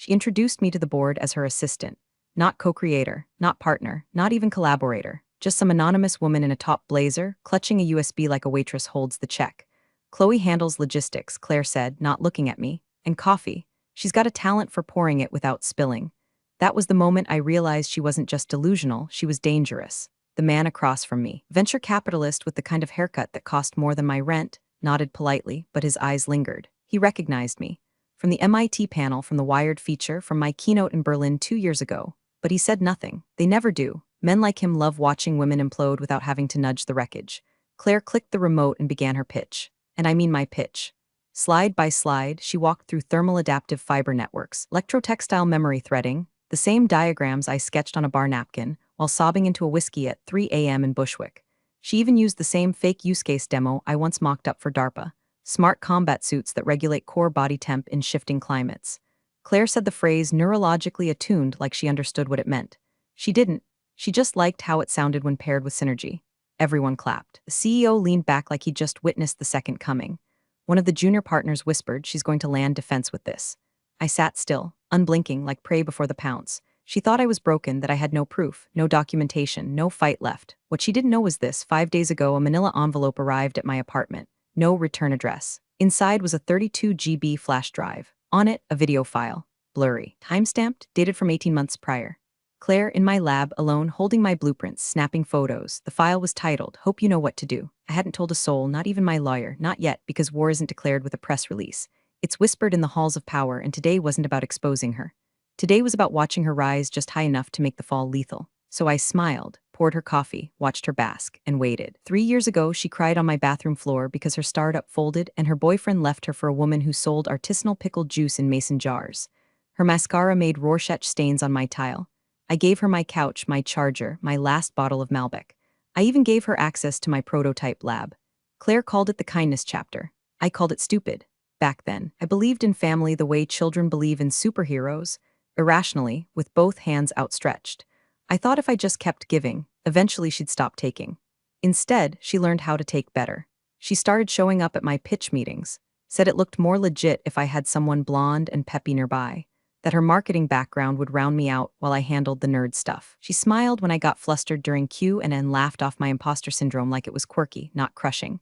She introduced me to the board as her assistant. Not co-creator, not partner, not even collaborator. Just some anonymous woman in a top blazer, clutching a USB like a waitress holds the check. Chloe handles logistics, Claire said, not looking at me. And coffee. She's got a talent for pouring it without spilling. That was the moment I realized she wasn't just delusional, she was dangerous. The man across from me, venture capitalist with the kind of haircut that cost more than my rent, nodded politely, but his eyes lingered. He recognized me. From the MIT panel, from the Wired feature, from my keynote in Berlin 2 years ago. But he said nothing. They never do. Men like him love watching women implode without having to nudge the wreckage. Claire clicked the remote and began her pitch. And I mean my pitch. Slide by slide, she walked through thermal adaptive fiber networks, electrotextile memory threading, the same diagrams I sketched on a bar napkin, while sobbing into a whiskey at 3 a.m. in Bushwick. She even used the same fake use case demo I once mocked up for DARPA. Smart combat suits that regulate core body temp in shifting climates. Claire said the phrase neurologically attuned like she understood what it meant. She didn't. She just liked how it sounded when paired with synergy. Everyone clapped. The CEO leaned back like he'd just witnessed the second coming. One of the junior partners whispered she's going to land defense with this. I sat still, unblinking like prey before the pounce. She thought I was broken, that I had no proof, no documentation, no fight left. What she didn't know was this: 5 days ago a manila envelope arrived at my apartment. No return address. Inside was a 32 GB flash drive. On it, a video file. Blurry. Time-stamped, dated from 18 months prior. Claire, in my lab, alone, holding my blueprints, snapping photos. The file was titled, "Hope You Know What to Do." I hadn't told a soul, not even my lawyer, not yet, because war isn't declared with a press release. It's whispered in the halls of power, and today wasn't about exposing her. Today was about watching her rise just high enough to make the fall lethal. So I smiled, poured her coffee, watched her bask, and waited. 3 years ago, she cried on my bathroom floor because her startup folded and her boyfriend left her for a woman who sold artisanal pickled juice in mason jars. Her mascara made Rorschach stains on my tile. I gave her my couch, my charger, my last bottle of Malbec. I even gave her access to my prototype lab. Claire called it the kindness chapter. I called it stupid. Back then, I believed in family the way children believe in superheroes, irrationally, with both hands outstretched. I thought if I just kept giving, eventually she'd stop taking. Instead, she learned how to take better. She started showing up at my pitch meetings, said it looked more legit if I had someone blonde and peppy nearby, that her marketing background would round me out while I handled the nerd stuff. She smiled when I got flustered during Q and N, laughed off my imposter syndrome like it was quirky, not crushing.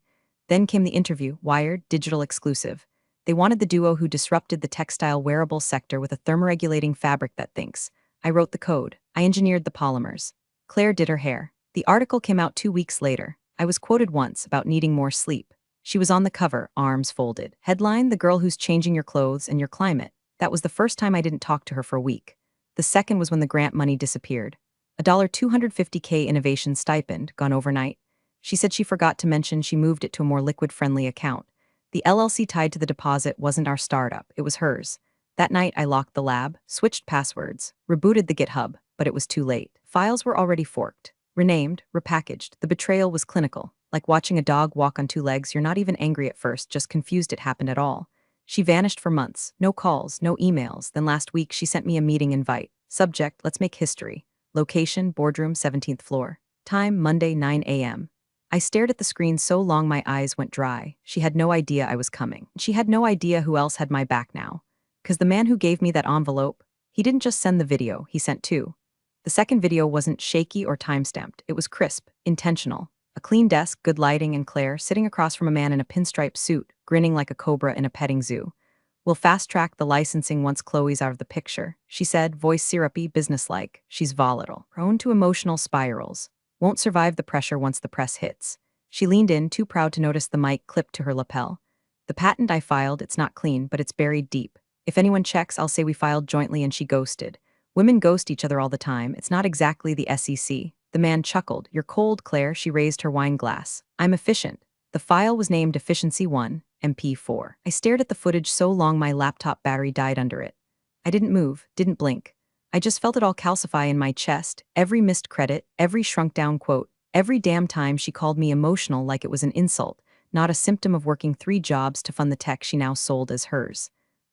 Then came the interview, Wired, digital exclusive. They wanted the duo who disrupted the textile wearable sector with a thermoregulating fabric that thinks. I wrote the code. I engineered the polymers. Claire did her hair. The article came out 2 weeks later. I was quoted once about needing more sleep. She was on the cover, arms folded. Headline, "The Girl Who's Changing Your Clothes and Your Climate." That was the first time I didn't talk to her for a week. The second was when the grant money disappeared. A $250K innovation stipend, gone overnight. She said she forgot to mention she moved it to a more liquid-friendly account. The LLC tied to the deposit wasn't our startup, it was hers. That night I locked the lab, switched passwords, rebooted the GitHub, but it was too late. Files were already forked, renamed, repackaged. The betrayal was clinical. Like watching a dog walk on two legs, you're not even angry at first, just confused it happened at all. She vanished for months, no calls, no emails. Then last week she sent me a meeting invite. Subject, let's make history. Location, Boardroom, 17th floor. Time, Monday, 9 a.m. I stared at the screen so long my eyes went dry. She had no idea I was coming. She had no idea who else had my back now. 'Cause the man who gave me that envelope, he didn't just send the video, he sent two. The second video wasn't shaky or time-stamped. It was crisp, intentional. A clean desk, good lighting, and Claire sitting across from a man in a pinstripe suit, grinning like a cobra in a petting zoo. "We'll fast-track the licensing once Chloe's out of the picture," she said, voice syrupy, businesslike. "She's volatile, prone to emotional spirals. Won't survive the pressure once the press hits." She leaned in, too proud to notice the mic clipped to her lapel. "The patent I filed, it's not clean, but it's buried deep. If anyone checks, I'll say we filed jointly and she ghosted. Women ghost each other all the time. It's not exactly the SEC." The man chuckled. "You're cold, Claire." She raised her wine glass. "I'm efficient." The file was named Efficiency 1, MP4. I stared at the footage so long my laptop battery died under it. I didn't move, didn't blink. I just felt it all calcify in my chest, every missed credit, every shrunk-down quote, every damn time she called me emotional like it was an insult, not a symptom of working 3 jobs to fund the tech she now sold as hers.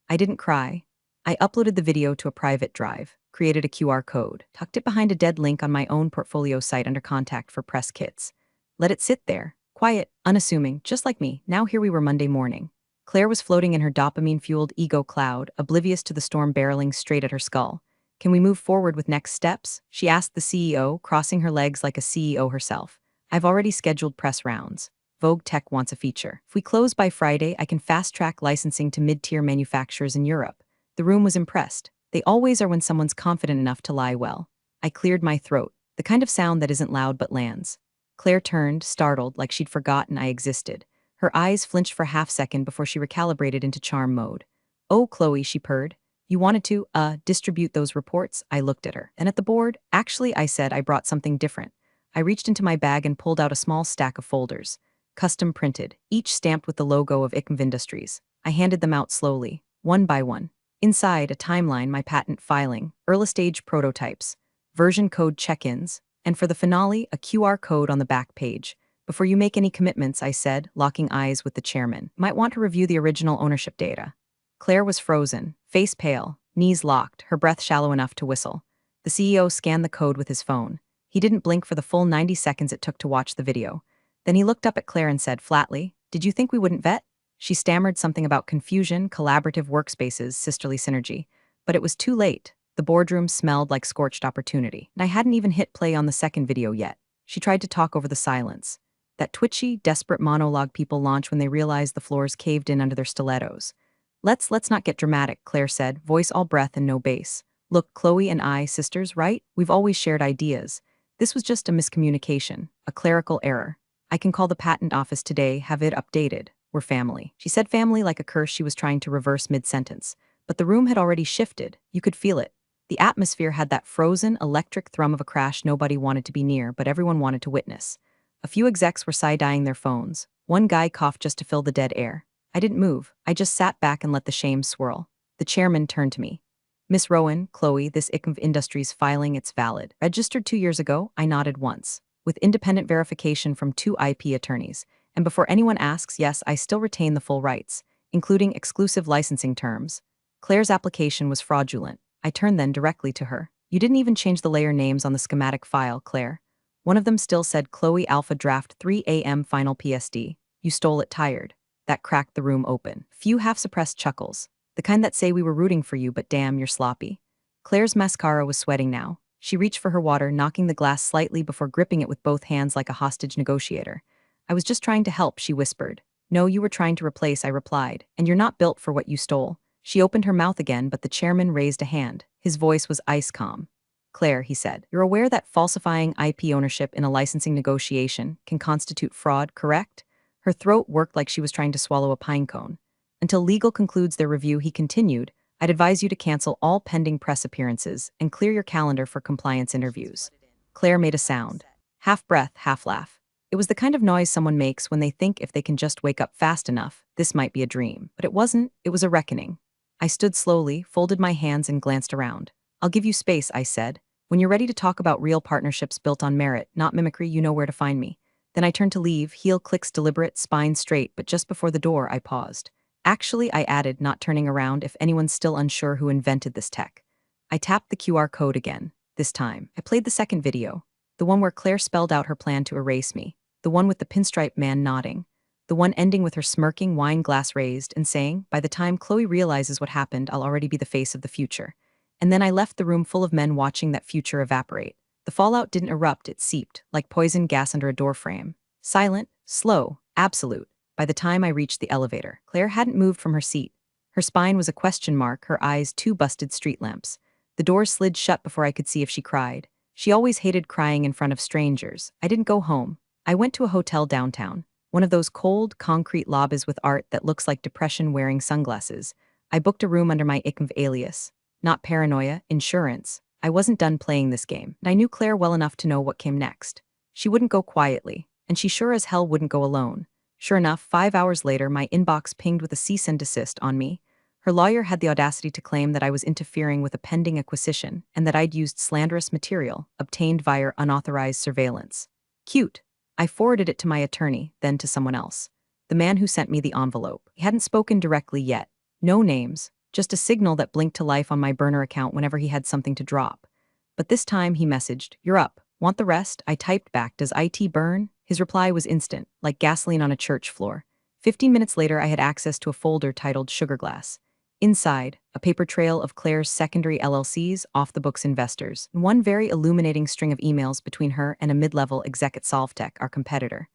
I didn't cry. I uploaded the video to a private drive, created a QR code, tucked it behind a dead link on my own portfolio site under contact for press kits. Let it sit there, quiet, unassuming, just like me. Now here we were Monday morning. Claire was floating in her dopamine-fueled ego cloud, oblivious to the storm barreling straight at her skull. Can we move forward with next steps? She asked the CEO, crossing her legs like a CEO herself. I've already scheduled press rounds. Vogue Tech wants a feature. If we close by Friday, I can fast-track licensing to mid-tier manufacturers in Europe. The room was impressed. They always are when someone's confident enough to lie well. I cleared my throat, the kind of sound that isn't loud but lands. Claire turned, startled, like she'd forgotten I existed. Her eyes flinched for half-second before she recalibrated into charm mode. Oh, Chloe, she purred. You wanted to, distribute those reports? I looked at her. And at the board? Actually, I said I brought something different. I reached into my bag and pulled out a small stack of folders. Custom printed, each stamped with the logo of ICMV Industries. I handed them out slowly, one by one. Inside, a timeline, my patent filing, early-stage prototypes, version code check-ins, and for the finale, a QR code on the back page. Before you make any commitments, I said, locking eyes with the chairman, might want to review the original ownership data. Claire was frozen, face pale, knees locked, her breath shallow enough to whistle. The CEO scanned the code with his phone. He didn't blink for the full 90 seconds it took to watch the video. Then he looked up at Claire and said flatly, "Did you think we wouldn't vet?" She stammered something about confusion, collaborative workspaces, sisterly synergy. But it was too late. The boardroom smelled like scorched opportunity, and I hadn't even hit play on the second video yet. She tried to talk over the silence. That twitchy, desperate monologue people launch when they realize the floors caved in under their stilettos. Let's not get dramatic," Claire said, voice all breath and no bass. "Look, Chloe and I, sisters, right? We've always shared ideas. This was just a miscommunication, a clerical error. I can call the patent office today, have it updated. We're family." She said family like a curse she was trying to reverse mid-sentence. But the room had already shifted. You could feel it. The atmosphere had that frozen, electric thrum of a crash nobody wanted to be near, but everyone wanted to witness. A few execs were side-eyeing their phones. One guy coughed just to fill the dead air. I didn't move. I just sat back and let the shame swirl. The chairman turned to me. "Miss Rowan, Chloe, this ICMV Industries filing, it's valid. Registered 2 years ago," I nodded once. "With independent verification from 2 IP attorneys. And before anyone asks, yes, I still retain the full rights, including exclusive licensing terms." Claire's application was fraudulent. I turned then directly to her. "You didn't even change the layer names on the schematic file, Claire. One of them still said Chloe Alpha Draft 3 AM Final PSD. You stole it tired." That cracked the room open. Few half-suppressed chuckles. The kind that say we were rooting for you, but damn, you're sloppy. Claire's mascara was sweating now. She reached for her water, knocking the glass slightly before gripping it with both hands like a hostage negotiator. "I was just trying to help," she whispered. "No, you were trying to replace," I replied. "And you're not built for what you stole." She opened her mouth again, but the chairman raised a hand. His voice was ice calm. "Claire," he said, "you're aware that falsifying IP ownership in a licensing negotiation can constitute fraud, correct?" Her throat worked like she was trying to swallow a pine cone. "Until legal concludes their review," he continued, "I'd advise you to cancel all pending press appearances and clear your calendar for compliance interviews." Claire made a sound. Half breath, half laugh. It was the kind of noise someone makes when they think if they can just wake up fast enough, this might be a dream. But it wasn't, it was a reckoning. I stood slowly, folded my hands and glanced around. "I'll give you space," I said. "When you're ready to talk about real partnerships built on merit, not mimicry, you know where to find me." Then I turned to leave, heel clicks deliberate, spine straight, but just before the door, I paused. "Actually," I added, not turning around if anyone's still unsure who invented this tech. I tapped the QR code again. This time, I played the second video. The one where Claire spelled out her plan to erase me. The one with the pinstripe man nodding. The one ending with her smirking, wine glass raised, and saying, "By the time Chloe realizes what happened, I'll already be the face of the future." And then I left the room full of men watching that future evaporate. The fallout didn't erupt, it seeped, like poison gas under a doorframe. Silent, slow, absolute. By the time I reached the elevator, Claire hadn't moved from her seat. Her spine was a question mark, her eyes 2 busted street lamps. The door slid shut before I could see if she cried. She always hated crying in front of strangers. I didn't go home. I went to a hotel downtown. One of those cold, concrete lobbies with art that looks like depression wearing sunglasses. I booked a room under my ICMV alias. Not paranoia, insurance. I wasn't done playing this game, and I knew Claire well enough to know what came next. She wouldn't go quietly, and she sure as hell wouldn't go alone. Sure enough, 5 hours later, my inbox pinged with a cease and desist on me. Her lawyer had the audacity to claim that I was interfering with a pending acquisition and that I'd used slanderous material obtained via unauthorized surveillance. Cute. I forwarded it to my attorney, then to someone else. The man who sent me the envelope. He hadn't spoken directly yet. No names. Just a signal that blinked to life on my burner account whenever he had something to drop. But this time he messaged, "You're up. Want the rest?" I typed back, "Does IT burn?" His reply was instant, like gasoline on a church floor. 15 minutes later, I had access to a folder titled Sugar Glass. Inside, a paper trail of Claire's secondary LLCs, off-the-books investors, and one very illuminating string of emails between her and a mid-level exec at Solvetech, our competitor.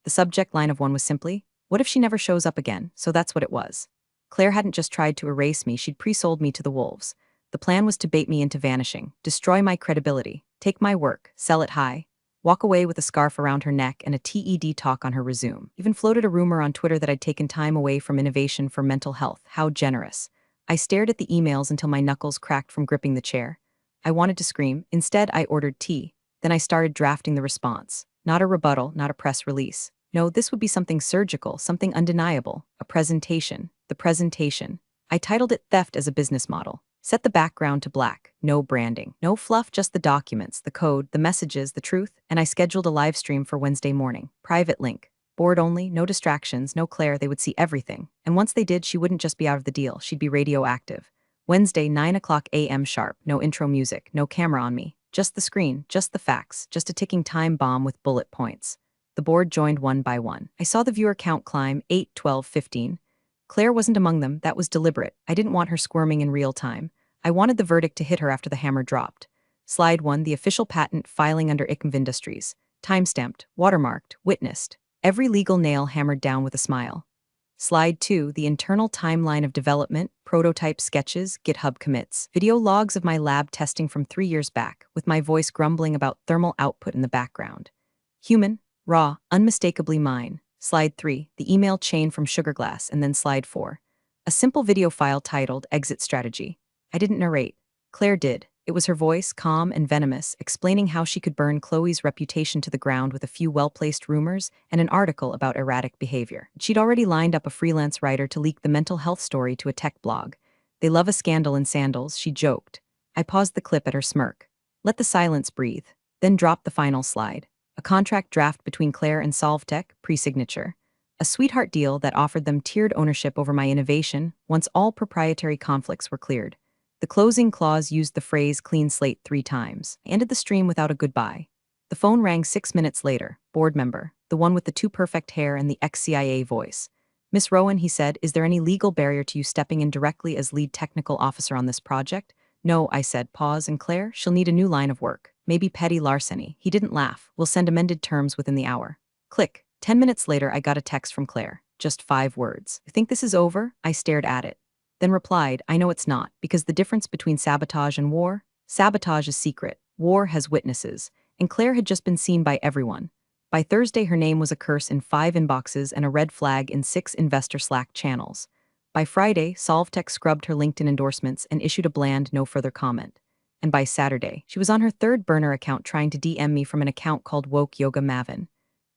The subject line of one was simply, "What if she never shows up again?" So that's what it was. Claire hadn't just tried to erase me, she'd pre-sold me to the wolves. The plan was to bait me into vanishing, destroy my credibility, take my work, sell it high, walk away with a scarf around her neck and a TED talk on her resume. Even floated a rumor on Twitter that I'd taken time away from innovation for mental health. How generous. I stared at the emails until my knuckles cracked from gripping the chair. I wanted to scream. Instead, I ordered tea. Then I started drafting the response. Not a rebuttal, not a press release. No, this would be something surgical, something undeniable. A presentation. The presentation. I titled it Theft as a Business Model. Set the background to black. No branding. No fluff, just the documents, the code, the messages, the truth, and I scheduled a live stream for Wednesday morning. Private link. Board only, no distractions, no Claire, they would see everything. And once they did, she wouldn't just be out of the deal, she'd be radioactive. Wednesday, 9 a.m. sharp, no intro music, no camera on me. Just the screen, just the facts, just a ticking time bomb with bullet points. The board joined one by one. I saw the viewer count climb, 8, 12, 15. Claire wasn't among them, that was deliberate. I didn't want her squirming in real time. I wanted the verdict to hit her after the hammer dropped. Slide 1, the official patent filing under ICMV Industries. Timestamped, watermarked, witnessed. Every legal nail hammered down with a smile. Slide 2, the internal timeline of development, prototype sketches, GitHub commits, video logs of my lab testing from 3 years back, with my voice grumbling about thermal output in the background. Human, raw, unmistakably mine. Slide 3, the email chain from Sugar Glass, and then slide 4. A simple video file titled Exit Strategy. I didn't narrate. Claire did. It was her voice, calm and venomous, explaining how she could burn Chloe's reputation to the ground with a few well-placed rumors and an article about erratic behavior. She'd already lined up a freelance writer to leak the mental health story to a tech blog. They love a scandal in sandals, she joked. I paused the clip at her smirk. Let the silence breathe. Then dropped the final slide. A contract draft between Claire and Solvetech, pre-signature. A sweetheart deal that offered them tiered ownership over my innovation once all proprietary conflicts were cleared. The closing clause used the phrase clean slate 3 times. I ended the stream without a goodbye. The phone rang 6 minutes later. Board member, the one with the too perfect hair and the ex-CIA voice. Miss Rowan, he said, is there any legal barrier to you stepping in directly as lead technical officer on this project? No, I said, pause, and Claire, she'll need a new line of work. Maybe petty larceny. He didn't laugh. We'll send amended terms within the hour. Click. 10 minutes later, I got a text from Claire. Just 5 words. You think this is over? I stared at it. Then replied, I know it's not, because the difference between sabotage and war? Sabotage is secret, war has witnesses, and Claire had just been seen by everyone. By Thursday, her name was a curse in 5 inboxes and a red flag in 6 investor Slack channels. By Friday, Solvetech scrubbed her LinkedIn endorsements and issued a bland no further comment. And by Saturday, she was on her 3rd burner account trying to DM me from an account called Woke Yoga Mavin.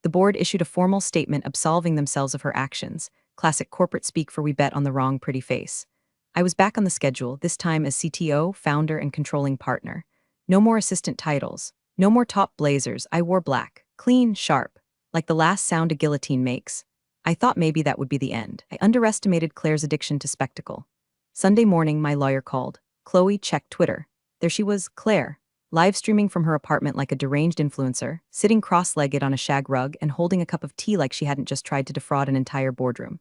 The board issued a formal statement absolving themselves of her actions, classic corporate speak for we bet on the wrong pretty face. I was back on the schedule, this time as CTO, founder, and controlling partner. No more assistant titles. No more top blazers. I wore black. Clean, sharp. Like the last sound a guillotine makes. I thought maybe that would be the end. I underestimated Claire's addiction to spectacle. Sunday morning, my lawyer called. Chloe checked Twitter. There she was, Claire, live streaming from her apartment like a deranged influencer, sitting cross-legged on a shag rug and holding a cup of tea like she hadn't just tried to defraud an entire boardroom.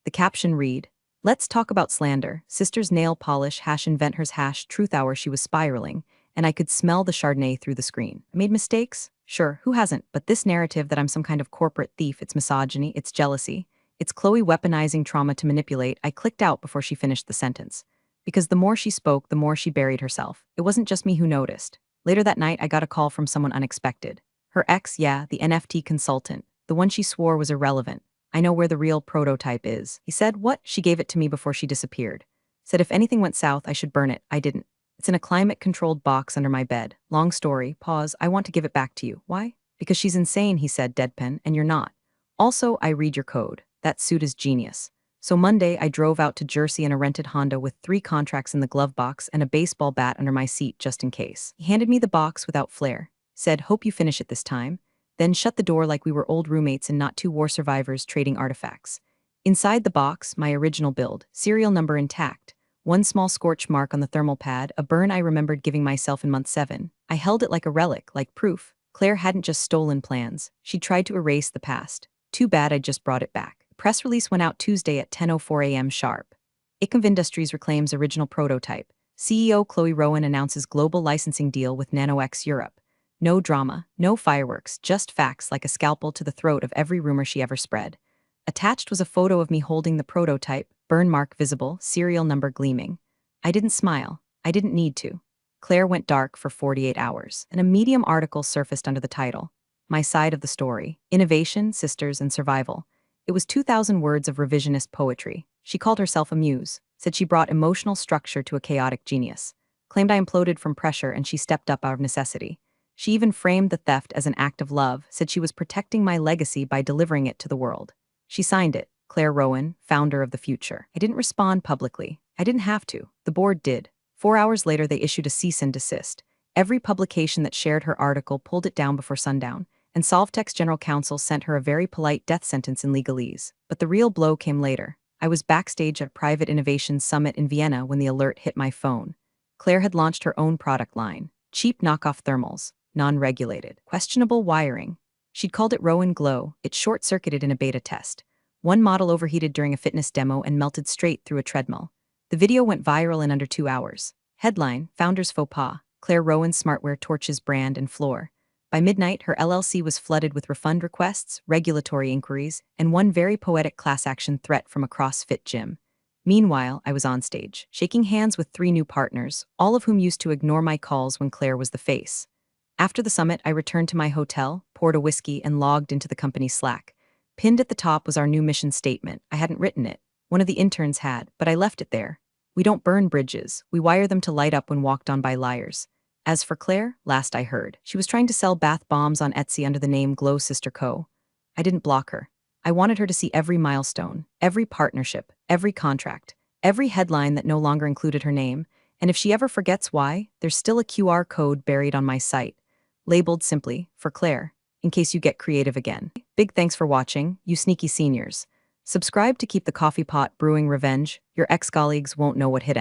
The caption read, Let's talk about slander. Sister's nail polish hash invent her's hash truth hour. She was spiraling, and I could smell the Chardonnay through the screen. I made mistakes? Sure, who hasn't? But this narrative that I'm some kind of corporate thief, it's misogyny, it's jealousy, it's Chloe weaponizing trauma to manipulate. I clicked out before she finished the sentence. Because the more she spoke, the more she buried herself. It wasn't just me who noticed. Later that night, I got a call from someone unexpected. Her ex, yeah, the NFT consultant, the one she swore was irrelevant. I know where the real prototype is. He said, what? She gave it to me before she disappeared. Said if anything went south, I should burn it. I didn't. It's in a climate-controlled box under my bed. Long story, pause, I want to give it back to you. Why? Because she's insane, he said, deadpan, and you're not. Also, I read your code. That suit is genius. So Monday, I drove out to Jersey in a rented Honda with 3 contracts in the glove box and a baseball bat under my seat just in case. He handed me the box without flair. Said, hope you finish it this time. Then shut the door like we were old roommates and not 2 war survivors trading artifacts. Inside the box, my original build, serial number intact, 1 small scorch mark on the thermal pad, a burn I remembered giving myself in month 7. I held it like a relic, like proof. Claire hadn't just stolen plans. She tried to erase the past. Too bad I just brought it back. press release went out Tuesday at 10:04 a.m. sharp. ICMV Industries reclaims original prototype. CEO Chloe Rowan announces global licensing deal with NanoX Europe. No drama, no fireworks, just facts like a scalpel to the throat of every rumor she ever spread. Attached was a photo of me holding the prototype, burn mark visible, serial number gleaming. I didn't smile. I didn't need to. Claire went dark for 48 hours, and a Medium article surfaced under the title, My Side of the Story, Innovation, Sisters, and Survival. It was 2,000 words of revisionist poetry. She called herself a muse, said she brought emotional structure to a chaotic genius, claimed I imploded from pressure and she stepped up out of necessity. She even framed the theft as an act of love, said she was protecting my legacy by delivering it to the world. She signed it, Claire Rowan, founder of the future. I didn't respond publicly. I didn't have to. The board did. 4 hours later, they issued a cease and desist. Every publication that shared her article pulled it down before sundown, and Solvtech's general counsel sent her a very polite death sentence in legalese. But the real blow came later. I was backstage at a private innovation summit in Vienna when the alert hit my phone. Claire had launched her own product line, cheap knockoff thermals, non-regulated, questionable wiring. She'd called it Rowan Glow. It short-circuited in a beta test. One model overheated during a fitness demo and melted straight through a treadmill. The video went viral in under 2 hours. Headline, Founder's Faux Pas, Claire Rowan Smartwear torches brand and floor. By midnight, her LLC was flooded with refund requests, regulatory inquiries, and one very poetic class action threat from a CrossFit gym. Meanwhile, I was on stage, shaking hands with 3 new partners, all of whom used to ignore my calls when Claire was the face. After the summit, I returned to my hotel, poured a whiskey, and logged into the company's Slack. Pinned at the top was our new mission statement. I hadn't written it. One of the interns had, but I left it there. We don't burn bridges. We wire them to light up when walked on by liars. As for Claire, last I heard, she was trying to sell bath bombs on Etsy under the name Glow Sister Co. I didn't block her. I wanted her to see every milestone, every partnership, every contract, every headline that no longer included her name, and if she ever forgets why, there's still a QR code buried on my site, labeled simply, for Claire, in case you get creative again. Big thanks for watching, you sneaky seniors. Subscribe to keep the coffee pot brewing revenge. Your ex-colleagues won't know what hit 'em.